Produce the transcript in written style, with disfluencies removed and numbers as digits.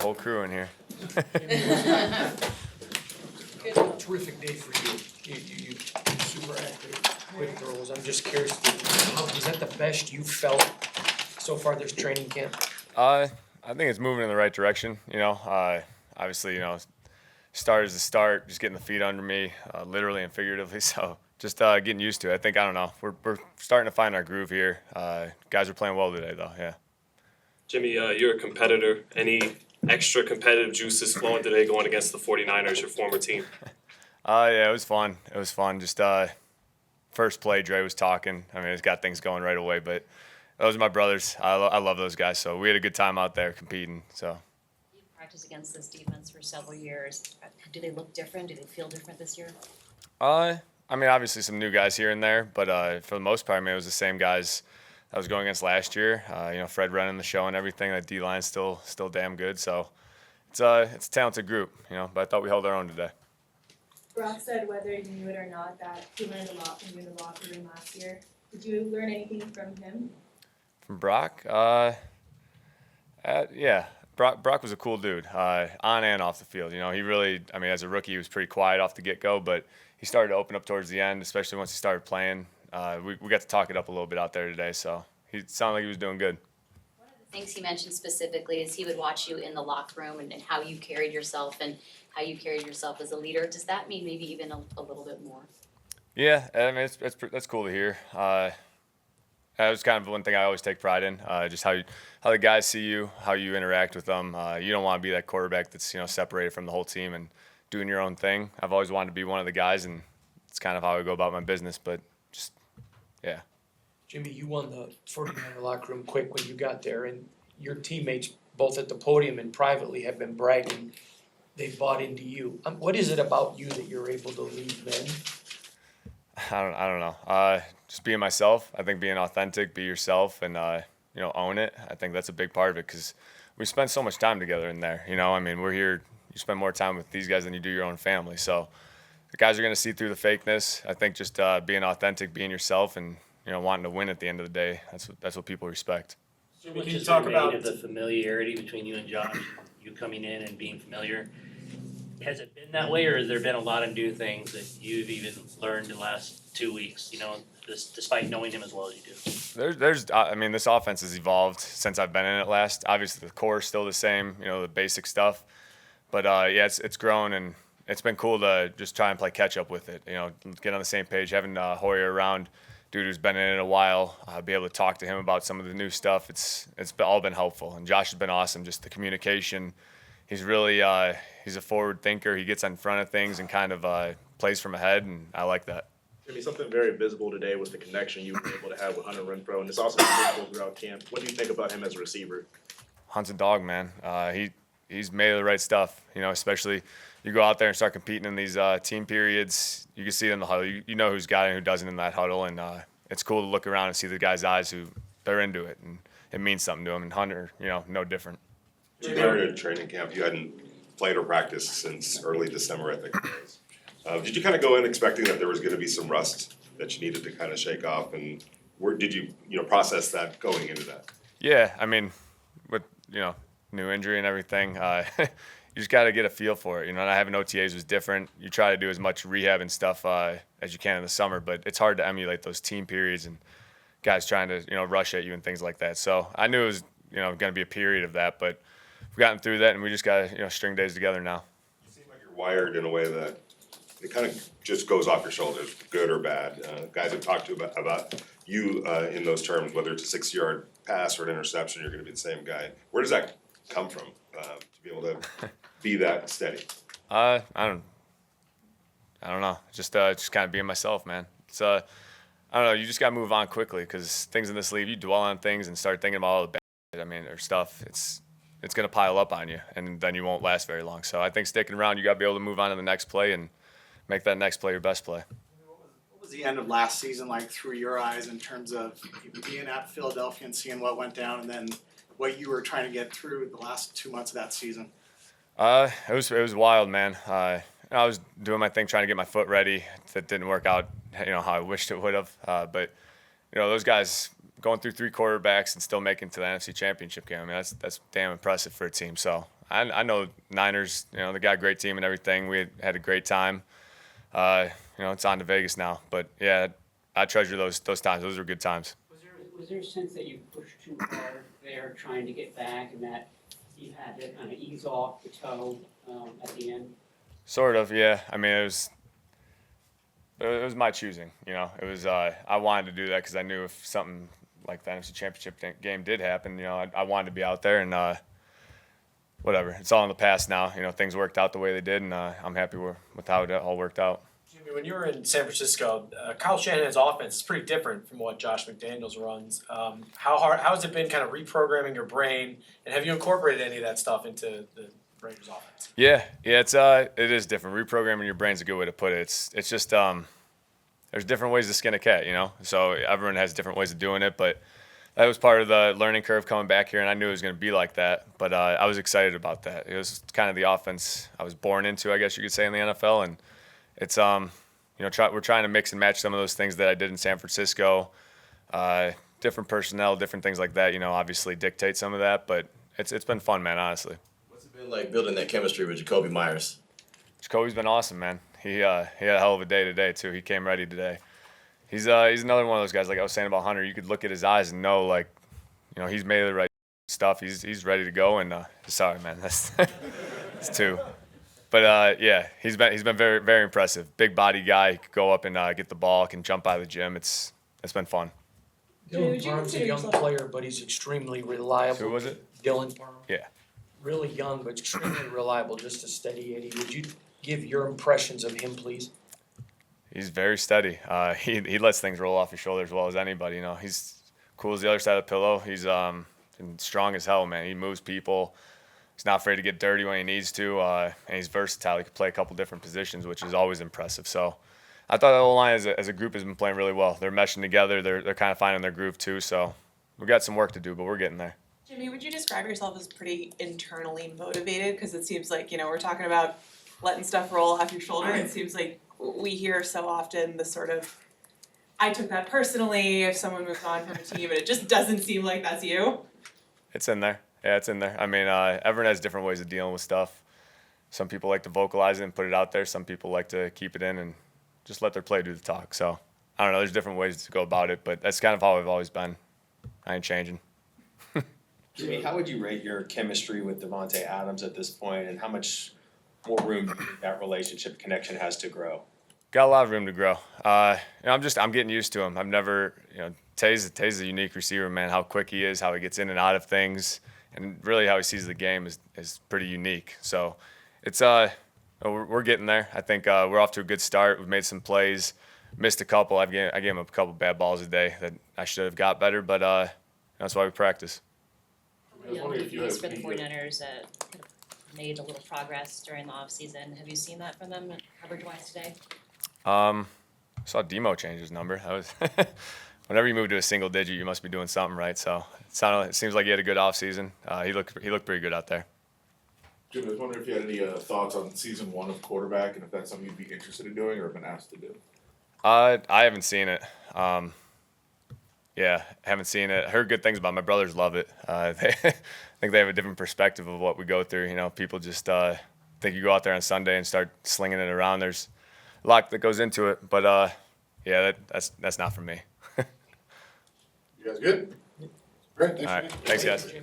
whole crew in here. Terrific day for you. You super active with girls. I'm just curious, is that the best you've felt so far this training camp? I think it's moving in the right direction. Obviously, start is the start. Just getting the feet under me, literally and figuratively. So just getting used to it. I don't know. We're starting to find our groove here. Guys are playing well today, though. Yeah. Jimmy, you're a competitor. Any extra competitive juices flowing today going against the 49ers, your former team? Yeah, it was fun. Just first play, Dre was talking. I mean, it's got things going right away. But those are my brothers. I love those guys. So we had a good time out there competing. So. You've practiced against this defense for several years. Do they look different? Do they feel different this year? I mean, obviously some new guys here and there, but for the most part, I mean, it was the same guys I was going against last year. Fred running the show and everything. That D line's still damn good. So it's a talented group, But I thought we held our own today. Brock said whether you knew it or not that he learned a lot from you in the locker room last year. Did you learn anything from him? From Brock? Yeah. Brock was a cool dude, on and off the field. He really, I mean, as a rookie, he was pretty quiet off the get-go, but he started to open up towards the end, especially once he started playing. We got to talk it up a little bit out there today, so he sounded like he was doing good. One of the things he mentioned specifically is he would watch you in the locker room and how you carried yourself and how you carried yourself as a leader. Does that mean maybe even a little bit more? Yeah, I mean, that's cool to hear. That was kind of one thing I always take pride in, just how the guys see you, how you interact with them. You don't want to be that quarterback that's separated from the whole team and doing your own thing. I've always wanted to be one of the guys, and it's kind of how I go about my business. But just, yeah. Jimmy, you won the 49er locker room quick when you got there, and your teammates, both at the podium and privately, have been bragging they've bought into you. What is it about you that you're able to lead men? I don't know. Just being myself. I think being authentic, be yourself, and own it. I think that's a big part of it because we spend so much time together in there. I mean, we're here. You spend more time with these guys than you do your own family. So the guys are going to see through the fakeness. I think just being authentic, being yourself, and wanting to win at the end of the day. That's what people respect. So when you talk about the familiarity between you and Josh, you coming in and being familiar, has it been that way, or has there been a lot of new things that you've even learned in the last 2 weeks? Despite knowing him as well as you do. I mean, this offense has evolved since I've been in it last. Obviously, the core is still the same, the basic stuff. But yeah, it's grown, and it's been cool to just try and play catch up with it. Get on the same page. Having Hoyer around, dude who's been in it a while, be able to talk to him about some of the new stuff. It's all been helpful, and Josh has been awesome. Just the communication. He's really he's a forward thinker. He gets in front of things and kind of plays from ahead, and I like that. Jimmy, something very visible today was the connection you were able to have with Hunter Renfrow, and it's also visible throughout camp. What do you think about him as a receiver? Hunt's a dog, man. He's made of the right stuff. Especially you go out there and start competing in these team periods. You can see it in the huddle. You know who's got it and who doesn't in that huddle, and it's cool to look around and see the guys' eyes who they're into it, and it means something to them. And Hunter, no different. You started in training camp. You hadn't played or practiced since early December, I think it was. Did you kind of go in expecting that there was going to be some rust that you needed to kind of shake off, and where did you process that going into that? Yeah, I mean, with new injury and everything, you just got to get a feel for it. Not having OTAs was different. You try to do as much rehab and stuff as you can in the summer, but it's hard to emulate those team periods and guys trying to rush at you and things like that. So I knew it was going to be a period of that, but we've gotten through that, and we just got to string days together now. You seem like you're wired in a way that it kind of just goes off your shoulders, good or bad. Guys have talked to about you in those terms, whether it's a 6-yard pass or an interception, you're going to be the same guy. Where does that come from to be able to be that steady? I don't know. Just kind of being myself, man. It's I don't know. You just got to move on quickly because things in this league, you dwell on things and start thinking about all the bad, or stuff. It's going to pile up on you, and then you won't last very long. So I think sticking around, you got to be able to move on to the next play and make that next play your best play. What was the end of last season like through your eyes in terms of being at Philadelphia and seeing what went down, and then what you were trying to get through the last 2 months of that season? It was wild, man. I was doing my thing, trying to get my foot ready. That didn't work out, how I wished it would have. But those guys going through 3 quarterbacks and still making it to the NFC Championship game. I mean, that's damn impressive for a team. So I know Niners, you know, they got a great team and everything. We had a great time. You know, it's on to Vegas now. But yeah, I treasure those times. Those were good times. Was there a sense that you pushed too hard there trying to get back and that you had to kind of ease off the toe at the end? Sort of, yeah. I mean, it was my choosing. You know, it was I wanted to do that because I knew if something like the NFC Championship game did happen, you know, I wanted to be out there and whatever. It's all in the past now. You know, things worked out the way they did, and I'm happy with how it all worked out. Jimmy, when you were in San Francisco, Kyle Shanahan's offense is pretty different from what Josh McDaniels runs. How has it been kind of reprogramming your brain, and have you incorporated any of that stuff into the Raiders offense? Yeah, it is different. Reprogramming your brain's a good way to put it. It's just there's different ways to skin a cat, you know. So everyone has different ways of doing it, but that was part of the learning curve coming back here, and I knew it was going to be like that. But I was excited about that. It was kind of the offense I was born into, I guess you could say, in the NFL, and it's you know, we're trying to mix and match some of those things that I did in San Francisco. Different personnel, different things like that, you know, obviously dictate some of that, but it's been fun, man, honestly. What's it been like building that chemistry with Jacoby Myers? Jacoby's been awesome, man. He had a hell of a day today too. He came ready today. He's another one of those guys, like I was saying about Hunter. You could look at his eyes and know, like, you know, he's made the right stuff. He's ready to go. And sorry, man, that's two. But yeah, he's been very, very impressive. Big body guy. He could go up and get the ball. Can jump out of the gym. It's been fun. Dylan Parham's a young player, but he's extremely reliable. Who was it? Dylan Parham. Yeah. Really young, but extremely reliable, just a steady Eddie. Would you give your impressions of him, please? He's very steady. He lets things roll off his shoulder as well as anybody. You know, he's cool as the other side of the pillow. He's strong as hell, man. He moves people. He's not afraid to get dirty when he needs to, and he's versatile. He can play a couple different positions, which is always impressive. So I thought the whole line as a group has been playing really well. They're meshing together. They're kind of finding their groove too. So we got some work to do, but we're getting there. Jimmy, would you describe yourself as pretty internally motivated? Because it seems like, you know, we're talking about letting stuff roll off your shoulder. It seems like we hear so often the sort of, I took that personally if someone moved on from a team, and it just doesn't seem like that's you. It's in there. Yeah, it's in there. I mean, everyone has different ways of dealing with stuff. Some people like to vocalize it and put it out there. Some people like to keep it in and just let their play do the talk. So I don't know. There's different ways to go about it, but that's kind of how I've always been. I ain't changing. Jimmy, how would you rate your chemistry with Devontae Adams at this point, and how much more room do you think that relationship connection has to grow? Got a lot of room to grow. You know, I'm getting used to him. I've never, you know, Tay's a unique receiver, man. How quick he is, how he gets in and out of things, and really how he sees the game is pretty unique. So it's we're getting there. I think we're off to a good start. We've made some plays, missed a couple. I gave him a couple bad balls a day that I should have got better, but that's why we practice. Defense for the 49ers made a little progress during the offseason. Have you seen that from them coverage-wise today? Saw Demo change his number. That was whenever you move to a single digit, you must be doing something right. So it seems like he had a good offseason. He looked pretty good out there. Jim, I was wondering if you had any thoughts on season 1 of quarterback, and if that's something you'd be interested in doing or been asked to do. I haven't seen it. Yeah, haven't seen it. Heard good things about it. My brothers love it. I think they have a different perspective of what we go through. You know, people just think you go out there on Sunday and start slinging it around. There's a lot that goes into it, but yeah, that's not for me. You guys good? Great, thanks. All right, thanks guys.